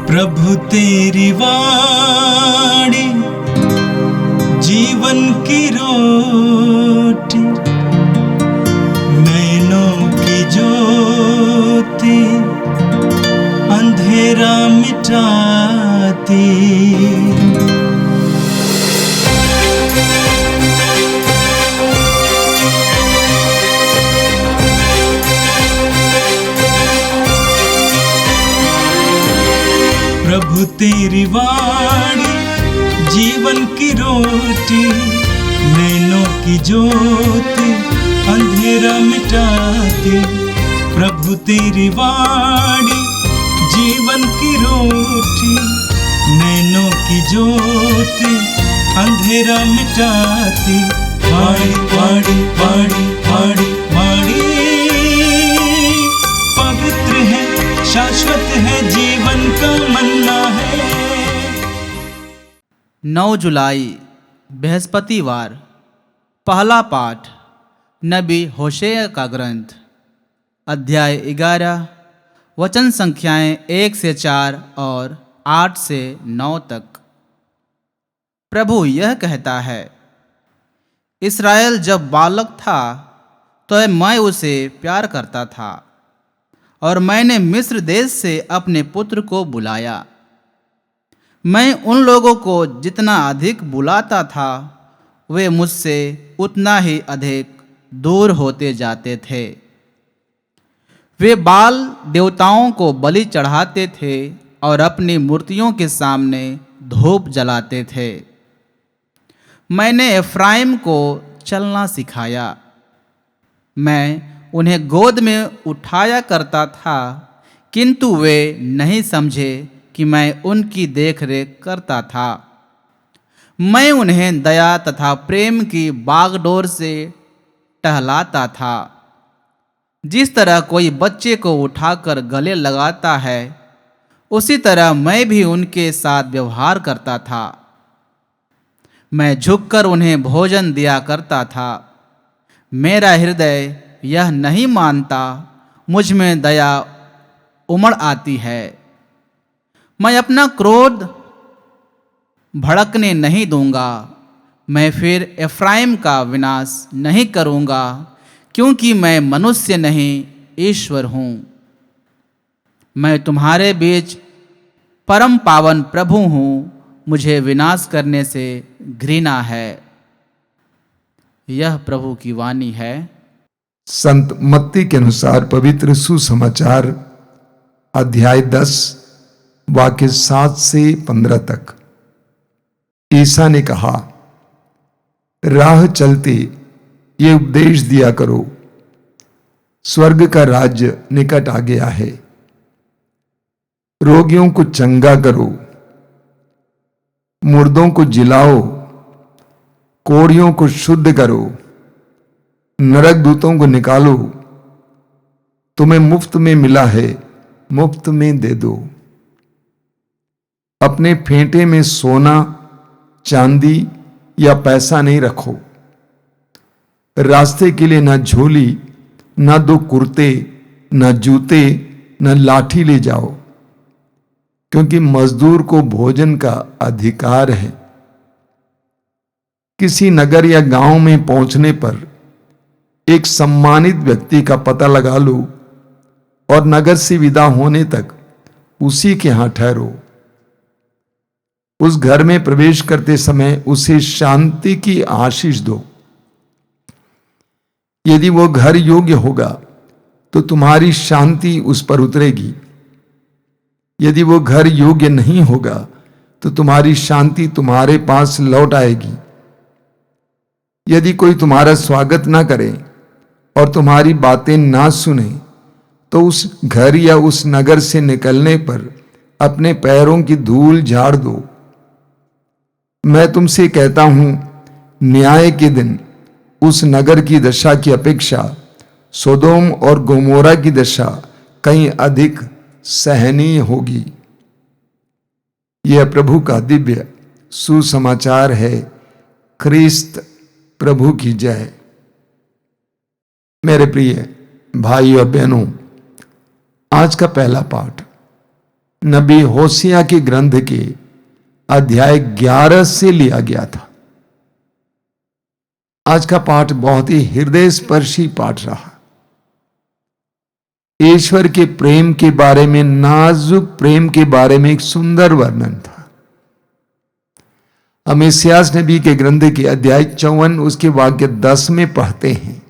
प्रभु तेरी वाणी जीवन की रोटी, नैनों की ज्योति अंधेरा मिटाती। प्रभु तेरी वाणी जीवन की रोटी, नैनों की ज्योति अंधेरा मिटाती। प्रभु तेरी वाणी जीवन की रोटी, नैनों की ज्योति अंधेरा मिटाती। वाणी वाणी वाणी वाणी वाणी पवित्र है, शाश्वत है, जीवन का मन्ना है। 9 जुलाई बृहस्पतिवार। पहला पाठ नबी होशेया का ग्रंथ, अध्याय 11, वचन संख्याएं 1 से 4 और 8 से 9 तक। प्रभु यह कहता है, इस्राएल जब बालक था तो मैं उसे प्यार करता था, और मैंने मिस्र देश से अपने पुत्र को बुलाया। मैं उन लोगों को जितना अधिक बुलाता था, वे मुझसे उतना ही अधिक दूर होते जाते थे। वे बाल देवताओं को बलि चढ़ाते थे और अपनी मूर्तियों के सामने धूप जलाते थे। मैंने एफ्राइम को चलना सिखाया। मैं उन्हें गोद में उठाया करता था, किंतु वे नहीं समझे कि मैं उनकी देखरेख करता था। मैं उन्हें दया तथा प्रेम की बागडोर से टहलाता था। जिस तरह कोई बच्चे को उठाकर गले लगाता है, उसी तरह मैं भी उनके साथ व्यवहार करता था। मैं झुककर उन्हें भोजन दिया करता था। मेरा हृदय यह नहीं मानता, मुझ में दया उमड़ आती है। मैं अपना क्रोध भड़कने नहीं दूंगा। मैं फिर एफ्राइम का विनाश नहीं करूंगा, क्योंकि मैं मनुष्य नहीं ईश्वर हूँ। मैं तुम्हारे बीच परम पावन प्रभु हूँ, मुझे विनाश करने से घृणा है। यह प्रभु की वाणी है। संत मत्ती के अनुसार पवित्र सुसमाचार अध्याय 10 वाक्य 7 से 15 तक। ईसा ने कहा, राह चलते ये उपदेश दिया करो, स्वर्ग का राज्य निकट आ गया है। रोगियों को चंगा करो, मुर्दों को जिलाओ, कोढ़ियों को शुद्ध करो, नरक दूतों को निकालो। तुम्हें मुफ्त में मिला है, मुफ्त में दे दो। अपने फेंटे में सोना, चांदी या पैसा नहीं रखो। रास्ते के लिए न झोली, न 2 कुर्ते, न जूते, न लाठी ले जाओ, क्योंकि मजदूर को भोजन का अधिकार है। किसी नगर या गांव में पहुंचने पर एक सम्मानित व्यक्ति का पता लगा लो और नगर से विदा होने तक उसी के यहां ठहरो। उस घर में प्रवेश करते समय उसे शांति की आशीष दो। यदि वो घर योग्य होगा तो तुम्हारी शांति उस पर उतरेगी। यदि वो घर योग्य नहीं होगा तो तुम्हारी शांति तुम्हारे पास लौट आएगी। यदि कोई तुम्हारा स्वागत ना करे और तुम्हारी बातें ना सुने, तो उस घर या उस नगर से निकलने पर अपने पैरों की धूल झाड़ दो। मैं तुमसे कहता हूं, न्याय के दिन उस नगर की दशा की अपेक्षा सोदोम और गोमोरा की दशा कहीं अधिक सहनीय होगी। यह प्रभु का दिव्य सुसमाचार है। ख्रिस्त प्रभु की जय। मेरे प्रिय भाई और बहनों, आज का पहला पाठ नबी होशिया के ग्रंथ के अध्याय 11 से लिया गया था। आज का पाठ बहुत ही हृदय स्पर्शी पाठ रहा। ईश्वर के प्रेम के बारे में, नाजुक प्रेम के बारे में एक सुंदर वर्णन था। हम इस्यास नबी के ग्रंथ के अध्याय 54 उसके वाक्य 10 में पढ़ते हैं।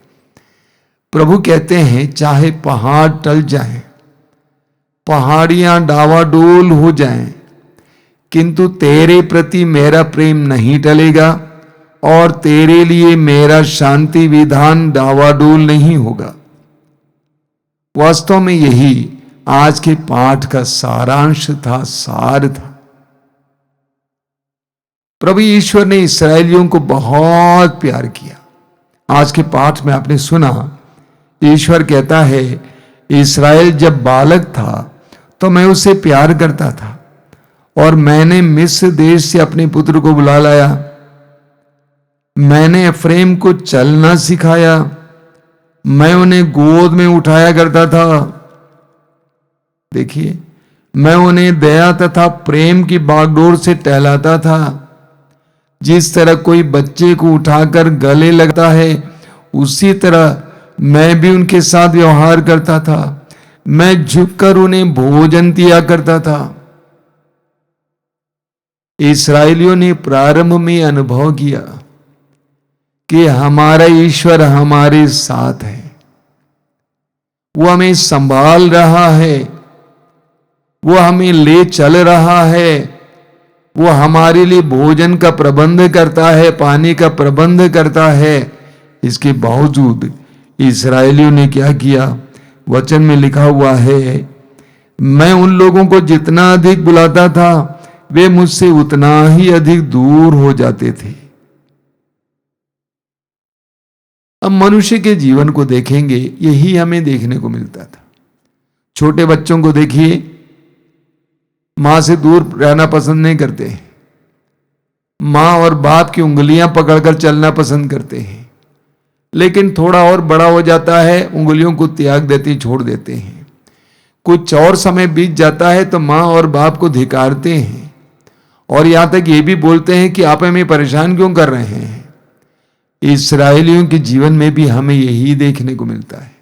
प्रभु कहते हैं, चाहे पहाड़ टल जाएं, पहाड़ियां डावाडोल हो जाएं, किंतु तेरे प्रति मेरा प्रेम नहीं टलेगा और तेरे लिए मेरा शांति विधान डावाडोल नहीं होगा। वास्तव में यही आज के पाठ का सारांश था, सार था। प्रभु ईश्वर ने इस्राएलियों को बहुत प्यार किया। आज के पाठ में आपने सुना, ईश्वर कहता है, इस्राएल जब बालक था तो मैं उससे प्यार करता था और मैंने मिस्र देश से अपने पुत्र को बुला लाया। मैंने एफ्रेम को चलना सिखाया, मैं उन्हें गोद में उठाया करता था। देखिए, मैं उन्हें दया तथा प्रेम की बागडोर से टहलाता था। जिस तरह कोई बच्चे को उठाकर गले लगता है, उसी तरह मैं भी उनके साथ व्यवहार करता था। मैं झुककर उन्हें भोजन दिया करता था। इस्राएलियों ने प्रारंभ में अनुभव किया कि हमारा ईश्वर हमारे साथ है, वो हमें संभाल रहा है, वो हमें ले चल रहा है, वो हमारे लिए भोजन का प्रबंध करता है, पानी का प्रबंध करता है। इसके बावजूद इस्राएलियों ने क्या किया? वचन में लिखा हुआ है, मैं उन लोगों को जितना अधिक बुलाता था वे मुझसे उतना ही अधिक दूर हो जाते थे। अब मनुष्य के जीवन को देखेंगे, यही हमें देखने को मिलता था। छोटे बच्चों को देखिए, मां से दूर रहना पसंद नहीं करते, मां और बाप की उंगलियां पकड़कर चलना पसंद करते हैं। लेकिन थोड़ा और बड़ा हो जाता है, उंगलियों को त्याग देते, छोड़ देते हैं। कुछ और समय बीत जाता है तो मां और बाप को धिक्कारते हैं और यहां तक ये भी बोलते हैं कि आप हमें परेशान क्यों कर रहे हैं। इस्राएलियों के जीवन में भी हमें यही देखने को मिलता है।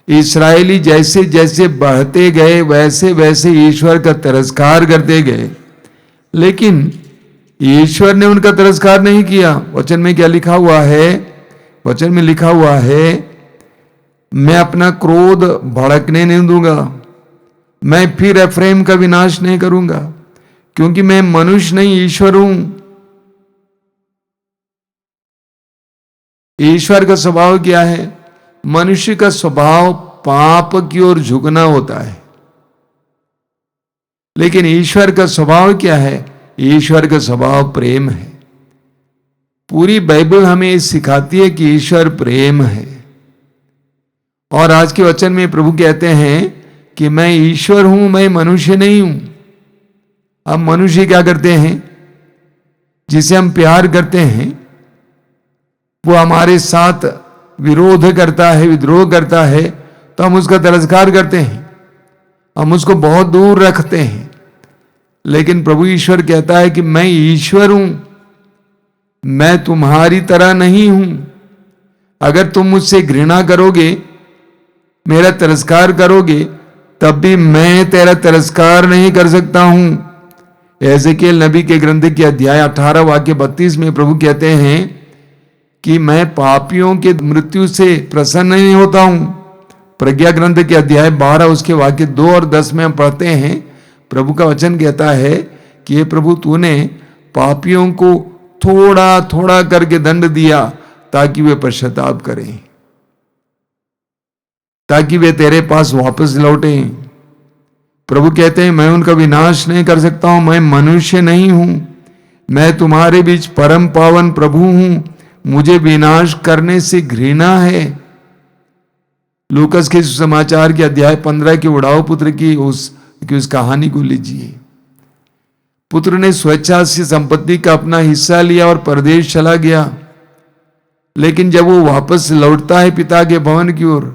इस्राएली जैसे जैसे बढ़ते गए वैसे वैसे ईश्वर का तिरस्कार करते गए, लेकिन ईश्वर ने उनका तिरस्कार नहीं किया। वचन में क्या लिखा हुआ है? वचन में लिखा हुआ है, मैं अपना क्रोध भड़कने नहीं दूंगा, मैं फिर एफ्रेम का विनाश नहीं करूंगा, क्योंकि मैं मनुष्य नहीं ईश्वर हूं। ईश्वर का स्वभाव क्या है? मनुष्य का स्वभाव पाप की ओर झुकना होता है, लेकिन ईश्वर का स्वभाव क्या है? ईश्वर का स्वभाव प्रेम है। पूरी बाइबल हमें सिखाती है कि ईश्वर प्रेम है। और आज के वचन में प्रभु कहते हैं कि मैं ईश्वर हूं, मैं मनुष्य नहीं हूं। अब मनुष्य क्या करते हैं? जिसे हम प्यार करते हैं वो हमारे साथ विरोध करता है, विद्रोह करता है, तो हम उसका तिरस्कार करते हैं, हम उसको बहुत दूर रखते हैं। लेकिन प्रभु ईश्वर कहता है कि मैं ईश्वर हूं, मैं तुम्हारी तरह नहीं हूं। अगर तुम मुझसे घृणा करोगे, मेरा तिरस्कार करोगे, तब भी मैं तेरा तिरस्कार नहीं कर सकता हूं। एजेकियल नबी के ग्रंथ के अध्याय 18 वाक्य 32 में प्रभु कहते हैं कि मैं पापियों के मृत्यु से प्रसन्न नहीं होता हूं। प्रज्ञा ग्रंथ के अध्याय 12 उसके वाक्य 2 और 10 में हम पढ़ते हैं, प्रभु का वचन कहता है कि ये प्रभु तूने पापियों को थोड़ा थोड़ा करके दंड दिया ताकि वे पश्चाताप करें, ताकि वे तेरे पास वापस लौटें। प्रभु कहते हैं मैं उनका विनाश नहीं कर सकता हूं, मैं मनुष्य नहीं हूं, मैं तुम्हारे बीच परम पावन प्रभु हूं, मुझे विनाश करने से घृणा है। लूकस के समाचार के अध्याय 15 के उड़ाऊ पुत्र की उस कहानी को लीजिए। पुत्र ने स्वेच्छा से संपत्ति का अपना हिस्सा लिया और परदेश चला गया, लेकिन जब वो वापस लौटता है पिता के भवन की ओर,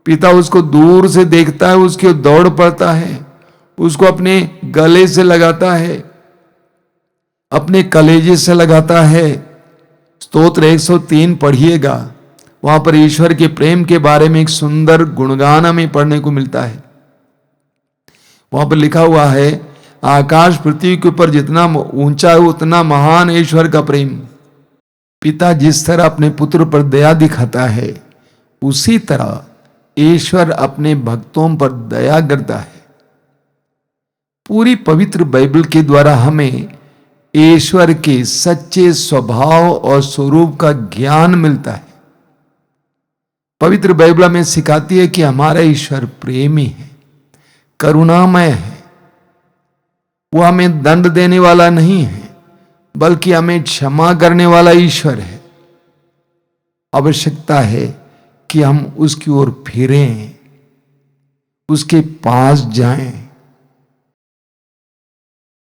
पिता उसको दूर से देखता है, उसकी ओर दौड़ पड़ता है, उसको अपने गले से लगाता है, अपने कलेजे से लगाता है। स्तोत्र 103 पढ़िएगा, वहां पर ईश्वर के प्रेम के बारे में एक सुंदर गुणगान हमें पढ़ने को मिलता है। वहां पर लिखा हुआ है, आकाश पृथ्वी के ऊपर जितना ऊंचा है उतना महान ईश्वर का प्रेम। पिता जिस तरह अपने पुत्र पर दया दिखाता है, उसी तरह ईश्वर अपने भक्तों पर दया करता है। पूरी पवित्र बाइबल के द्वारा हमें ईश्वर के सच्चे स्वभाव और स्वरूप का ज्ञान मिलता है। पवित्र बाइबल में सिखाती है कि हमारा ईश्वर प्रेमी है, करुणामय है। वो हमें दंड देने वाला नहीं है, बल्कि हमें क्षमा करने वाला ईश्वर है। आवश्यकता है कि हम उसकी ओर फिरें, उसके पास जाएं।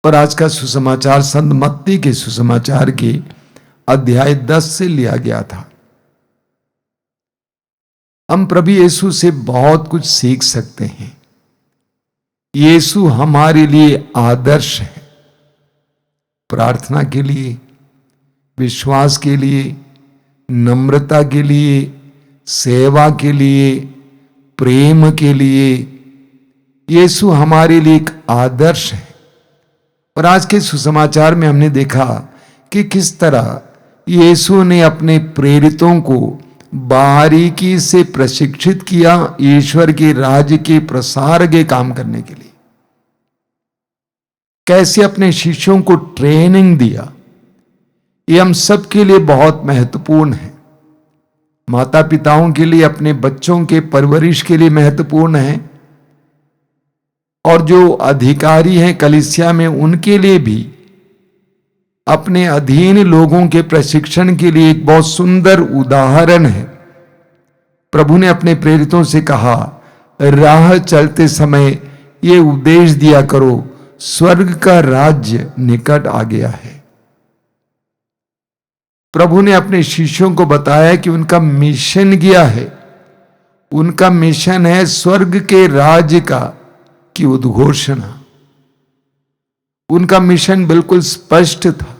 और आज का सुसमाचार संत मत्ती के सुसमाचार के अध्याय 10 से लिया गया था। हम प्रभु यीशु से बहुत कुछ सीख सकते हैं। यीशु हमारे लिए आदर्श है, प्रार्थना के लिए, विश्वास के लिए, नम्रता के लिए, सेवा के लिए, प्रेम के लिए। यीशु हमारे लिए एक आदर्श है। और आज के सुसमाचार में हमने देखा कि किस तरह यीशु ने अपने प्रेरितों को बारीकी से प्रशिक्षित किया ईश्वर के राज्य के प्रसार के काम करने के लिए। कैसे अपने शिष्यों को ट्रेनिंग दिया, ये हम सबके लिए बहुत महत्वपूर्ण है। माता पिताओं के लिए अपने बच्चों के परवरिश के लिए महत्वपूर्ण है, और जो अधिकारी हैं कलीसिया में उनके लिए भी अपने अधीन लोगों के प्रशिक्षण के लिए एक बहुत सुंदर उदाहरण है। प्रभु ने अपने प्रेरितों से कहा, राह चलते समय ये उपदेश दिया करो, स्वर्ग का राज्य निकट आ गया है। प्रभु ने अपने शिष्यों को बताया कि उनका मिशन क्या है। उनका मिशन है स्वर्ग के राज्य की उद्घोषणा। उनका मिशन बिल्कुल स्पष्ट था।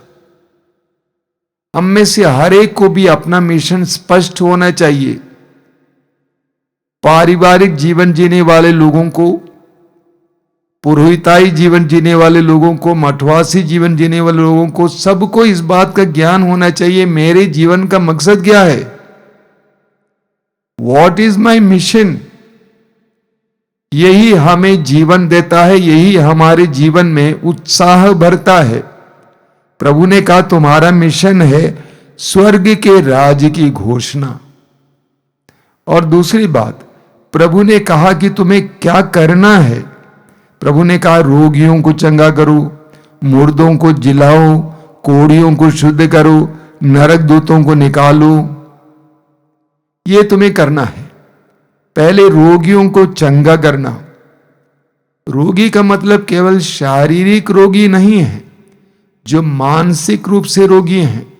हम में से हर एक को भी अपना मिशन स्पष्ट होना चाहिए। पारिवारिक जीवन जीने वाले लोगों को, पुरोहिताई जीवन जीने वाले लोगों को, मठवासी जीवन जीने वाले लोगों को, सबको इस बात का ज्ञान होना चाहिए, मेरे जीवन का मकसद क्या है, वॉट इज माई मिशन। यही हमें जीवन देता है, यही हमारे जीवन में उत्साह भरता है। प्रभु ने कहा तुम्हारा मिशन है स्वर्ग के राज्य की घोषणा। और दूसरी बात, प्रभु ने कहा कि तुम्हें क्या करना है। प्रभु ने कहा रोगियों को चंगा करो, मुर्दों को जिलाओ, कोढ़ियों को शुद्ध करो, नरक दूतों को निकालो। ये तुम्हें करना है। पहले रोगियों को चंगा करना। रोगी का मतलब केवल शारीरिक रोगी नहीं है, जो मानसिक रूप से रोगी हैं,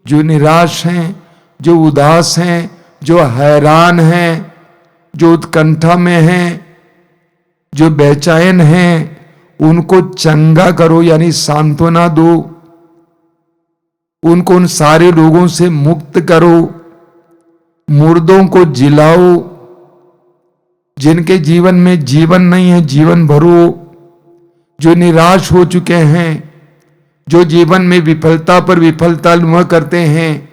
जो निराश हैं, जो उदास हैं, जो हैरान हैं, जो उत्कंठा में हैं, जो बेचैन हैं, उनको चंगा करो, यानी सांत्वना दो। उनको उन सारे लोगों से मुक्त करो। मुर्दों को जिलाओ, जिनके जीवन में जीवन नहीं है जीवन भरो। जो निराश हो चुके हैं, जो जीवन में विफलता पर विफलता अनुभव करते हैं,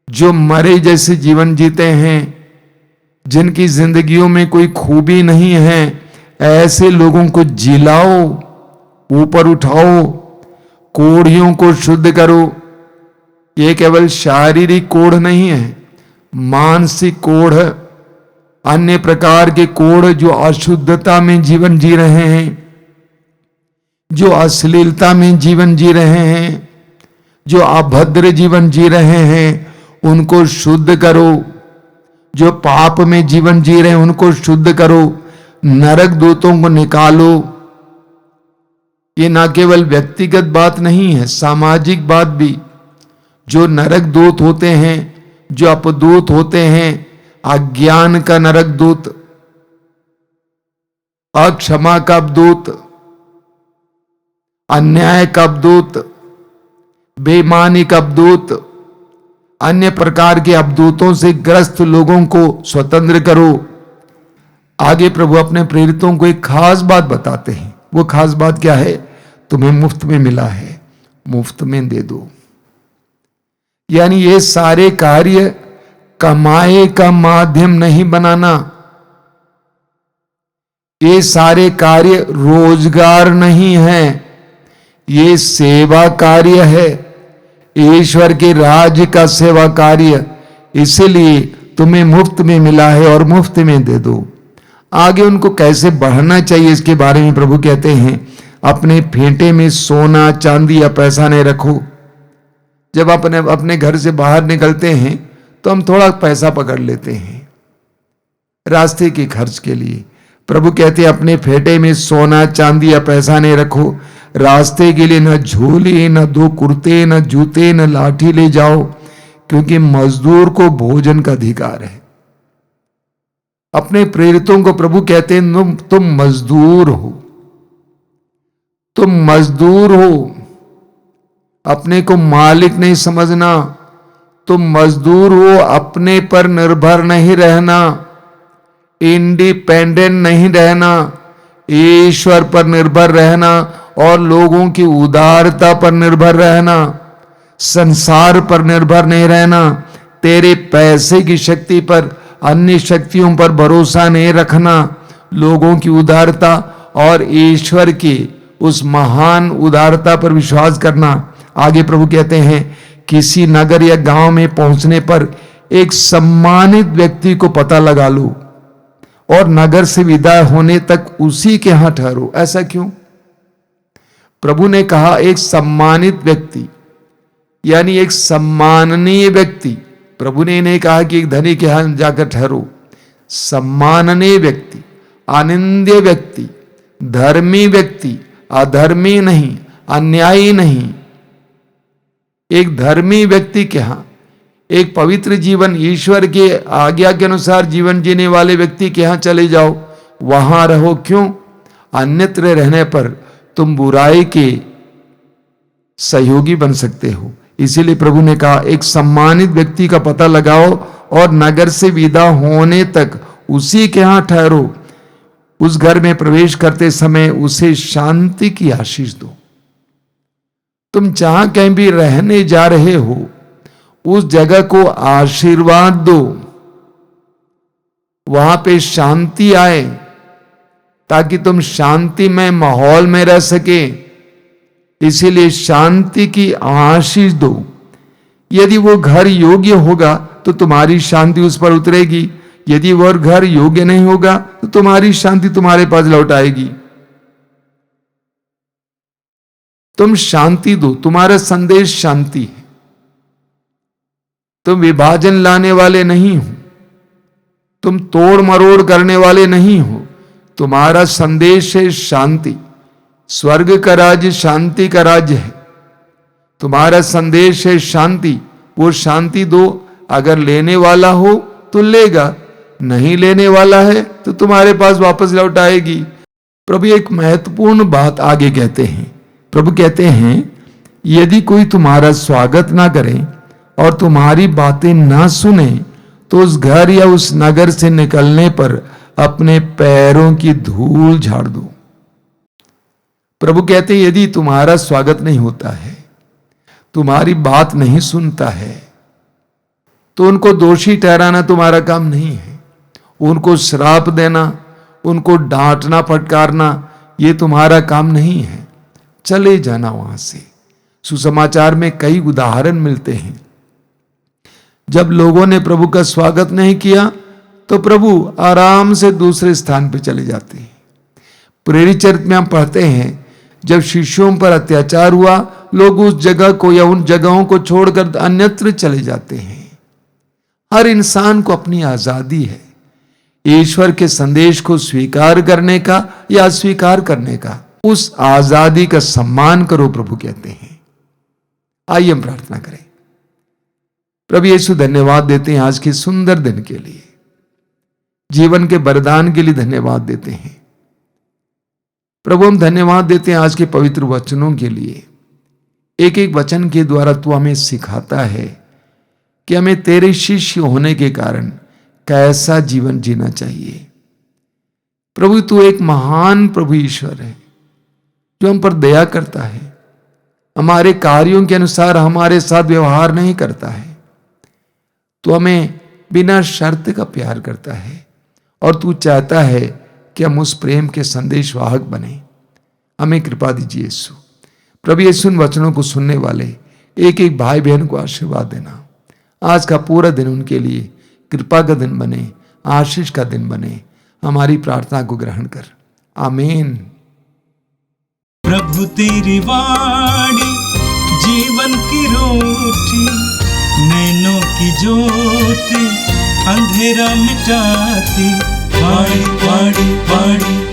जो मरे जैसे जीवन जीते हैं, जिनकी जिंदगियों में कोई खूबी नहीं है, ऐसे लोगों को जिलाओ, ऊपर उठाओ, कोढ़ियों को शुद्ध करो। ये केवल शारीरिक कोढ़ नहीं है, मानसिक कोढ़, अन्य प्रकार के कोढ़, जो अशुद्धता में जीवन जी रहे हैं, जो अश्लीलता में जीवन जी रहे हैं, जो अभद्र जीवन जी रहे हैं, उनको शुद्ध करो। जो पाप में जीवन जी रहे हैं उनको शुद्ध करो। नरक दूतों को निकालो। ये ना केवल व्यक्तिगत बात नहीं है, सामाजिक बात भी। जो नरक दूत होते हैं, जो अपदूत होते हैं, अज्ञान का नरक दूत, अक्षमा का अवदूत, अन्याय का अवदूत, बेईमानी का अवदूत, अन्य प्रकार के अवदूतों से ग्रस्त लोगों को स्वतंत्र करो। आगे प्रभु अपने प्रेरितों को एक खास बात बताते हैं। वो खास बात क्या है? तुम्हें मुफ्त में मिला है, मुफ्त में दे दो। यानी ये सारे कार्य कमाए का माध्यम नहीं बनाना, ये सारे कार्य रोजगार नहीं है, ये सेवा कार्य है, ईश्वर के राज्य का सेवा कार्य। इसलिए तुम्हें मुफ्त में मिला है और मुफ्त में दे दो। आगे उनको कैसे बढ़ना चाहिए इसके बारे में प्रभु कहते हैं, अपने फेंटे में सोना चांदी या पैसा नहीं रखो। जब अपने घर से बाहर निकलते हैं तो हम थोड़ा पैसा पकड़ लेते हैं रास्ते के खर्च के लिए। प्रभु कहते हैं अपने फेंटे में सोना चांदी या पैसा नहीं रखो। रास्ते के लिए न झोले, न 2 कुर्ते, न जूते, न लाठी ले जाओ, क्योंकि मजदूर को भोजन का अधिकार है। अपने प्रेरितों को प्रभु कहते हैं तुम मजदूर हो, तुम मजदूर हो, अपने को मालिक नहीं समझना। तुम मजदूर हो, अपने पर निर्भर नहीं रहना, इंडिपेंडेंट नहीं रहना, ईश्वर पर निर्भर रहना और लोगों की उदारता पर निर्भर रहना, संसार पर निर्भर नहीं रहना, तेरे पैसे की शक्ति पर, अन्य शक्तियों पर भरोसा नहीं रखना, लोगों की उदारता और ईश्वर की उस महान उदारता पर विश्वास करना। आगे प्रभु कहते हैं किसी नगर या गांव में पहुंचने पर एक सम्मानित व्यक्ति को पता लगा लो और नगर से विदा होने तक उसी के यहां ठहरो। ऐसा क्यों? प्रभु ने कहा एक सम्मानित व्यक्ति, यानी एक सम्माननीय व्यक्ति। प्रभु ने नहीं कहा कि एक धनी के यहां जाकर ठहरो। सम्माननीय व्यक्ति, आनंदीय व्यक्ति, धर्मी व्यक्ति, अधर्मी नहीं, अन्यायी नहीं, एक धर्मी व्यक्ति के यहां, एक पवित्र जीवन, ईश्वर के आज्ञा के अनुसार जीवन जीने वाले व्यक्ति के यहां चले जाओ, वहां रहो। क्यों? अन्यत्र रहने पर तुम बुराई के सहयोगी बन सकते हो। इसीलिए प्रभु ने कहा एक सम्मानित व्यक्ति का पता लगाओ और नगर से विदा होने तक उसी के यहां ठहरो। उस घर में प्रवेश करते समय उसे शांति की आशीष दो। तुम जहां कहीं भी रहने जा रहे हो उस जगह को आशीर्वाद दो, वहां पे शांति आए ताकि तुम शांतिमय माहौल में रह सके। इसीलिए शांति की आशीष दो। यदि वो घर योग्य होगा तो तुम्हारी शांति उस पर उतरेगी, यदि वह घर योग्य नहीं होगा तो तुम्हारी शांति तुम्हारे पास लौट आएगी। तुम शांति दो, तुम्हारा संदेश शांति है। तुम विभाजन लाने वाले नहीं हो, तुम तोड़ मरोड़ करने वाले नहीं हो, तुम्हारा संदेश है शांति। स्वर्ग का राज्य शांति का राज्य है। तुम्हारा संदेश है शांति। वो शांति दो। अगर लेने वाला हो तो लेगा, नहीं लेने वाला है तो तुम्हारे पास वापस लौट आएगी। प्रभु एक महत्वपूर्ण बात आगे कहते हैं। प्रभु कहते हैं यदि कोई तुम्हारा स्वागत ना करे और तुम्हारी बातें ना सुने तो उस घर या उस नगर से निकलने पर अपने पैरों की धूल झाड़ दो। प्रभु कहते हैं यदि तुम्हारा स्वागत नहीं होता है, तुम्हारी बात नहीं सुनता है, तो उनको दोषी ठहराना तुम्हारा काम नहीं है। उनको श्राप देना, उनको डांटना फटकारना, ये तुम्हारा काम नहीं है। चले जाना वहां से। सुसमाचार में कई उदाहरण मिलते हैं। जब लोगों ने प्रभु का स्वागत नहीं किया तो प्रभु आराम से दूसरे स्थान पर चले जाते हैं। प्रेरित चरित्र में हम पढ़ते हैं जब शिष्यों पर अत्याचार हुआ, लोग उस जगह को या उन जगहों को छोड़कर अन्यत्र चले जाते हैं। हर इंसान को अपनी आजादी है ईश्वर के संदेश को स्वीकार करने का या अस्वीकार करने का। उस आजादी का सम्मान करो, प्रभु कहते हैं। आइए हम प्रार्थना करें। प्रभु यीशु धन्यवाद देते हैं आज के सुंदर दिन के लिए, जीवन के वरदान के लिए धन्यवाद देते हैं। प्रभु हम धन्यवाद देते हैं आज के पवित्र वचनों के लिए। एक एक वचन के द्वारा तू हमें सिखाता है कि हमें तेरे शिष्य होने के कारण कैसा जीवन जीना चाहिए। प्रभु तू एक महान प्रभु ईश्वर है जो हम पर दया करता है, हमारे कार्यों के अनुसार हमारे साथ व्यवहार नहीं करता है। तू हमें बिना शर्त का प्यार करता है और तू चाहता है कि हम उस प्रेम के संदेशवाहक बने। हमें कृपा दीजिए यीशु। प्रभु यीशु इन वचनों को सुनने वाले एक एक भाई बहन को आशीर्वाद देना। आज का पूरा दिन उनके लिए कृपा का दिन बने, आशीष का दिन बने। हमारी प्रार्थना को ग्रहण कर, आमीन। प्रभु तेरी वाणी जीवन की रोटी, नैनों की ज्योति अंधेरा मिटाती। वाणी वाणी वाणी